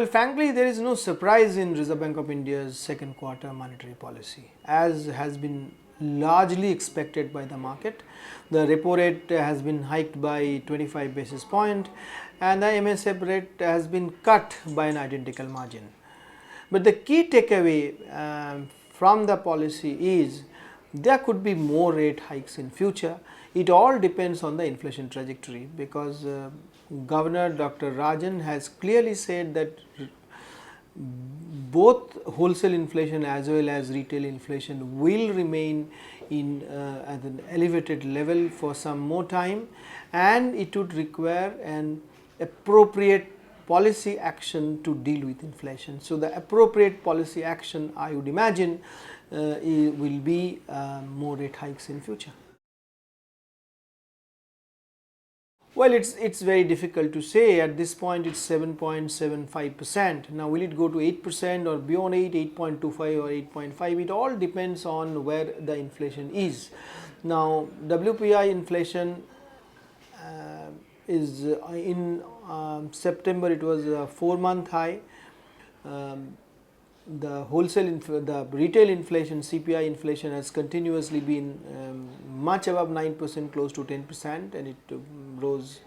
Well, frankly, there is no surprise in Reserve Bank of India's second quarter monetary policy, as has been largely expected by the market. The repo rate has been hiked by 25 basis point and the MSF rate has been cut by an identical margin. But the key takeaway from the policy is there could be more rate hikes in future. It all depends on the inflation trajectory, because Governor Dr. Rajan has clearly said that both wholesale inflation as well as retail inflation will remain in at an elevated level for some more time, and it would require an appropriate policy action to deal with inflation. So, the appropriate policy action, I would imagine, will be more rate hikes in future. Well, it's very difficult to say. At this point it's 7.75%. Now, will it go to 8% or beyond 8.25 or 8.5? It all depends on where the inflation is. Now, WPI inflation is in September it was a 4-month high. The retail inflation, CPI inflation, has continuously been much above 9%, close to 10%, and it rose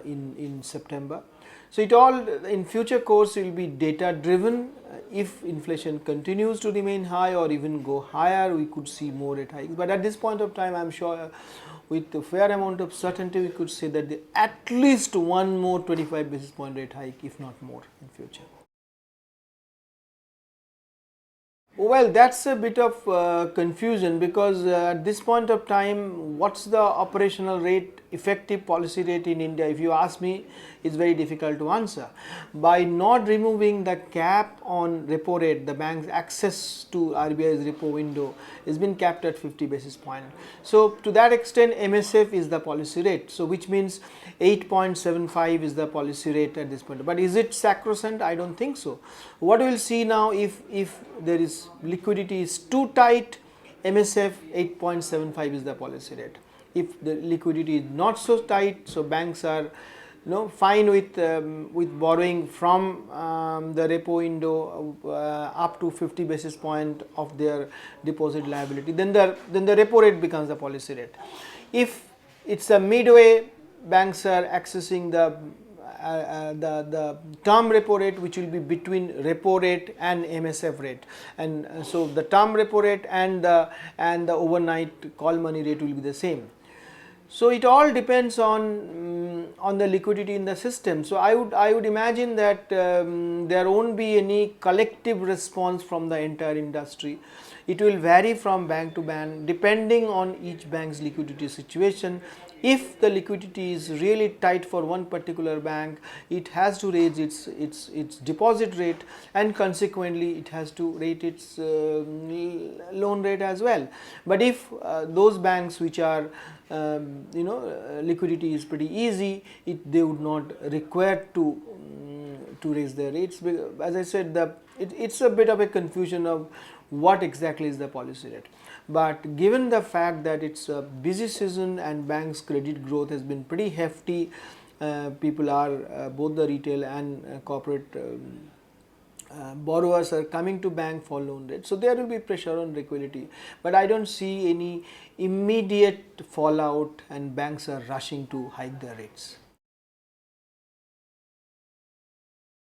in September. So, it all in future course will be data driven. If inflation continues to remain high or even go higher, we could see more rate hikes. But at this point of time, I am sure with a fair amount of certainty we could say that at least one more 25 basis point rate hike, if not more, in future. Well, that's a bit of confusion, because at this point of time, what's the operational rate, effective policy rate in India? If you ask me, it's very difficult to answer. By not removing the cap on repo rate, the bank's access to RBI's repo window has been capped at 50 basis point. So, to that extent, MSF is the policy rate. So, which means 8.75 is the policy rate at this point. But is it sacrosanct? I don't think so. What we will see now, if there is liquidity is too tight, MSF 8.75 is the policy rate. If the liquidity is not so tight, so banks are fine with borrowing from the repo window up to 50 basis point of their deposit liability, then the repo rate becomes the policy rate. If it's a midway, banks are accessing the term repo rate, which will be between repo rate and MSF rate, and so the term repo rate and the overnight call money rate will be the same. So, it all depends on the liquidity in the system. So, I would imagine that there won't be any collective response from the entire industry. It will vary from bank to bank depending on each bank's liquidity situation. If the liquidity is really tight for one particular bank, it has to raise its deposit rate, and consequently it has to rate its loan rate as well. But if those banks which are liquidity is pretty easy, they would not require to raise their rates. As I said, it's a bit of a confusion of what exactly is the policy rate. But given the fact that it's a busy season and banks' credit growth has been pretty hefty, people are both the retail and corporate borrowers are coming to bank for loan rate. So, there will be pressure on liquidity, but I don't see any immediate fallout and banks are rushing to hike their rates.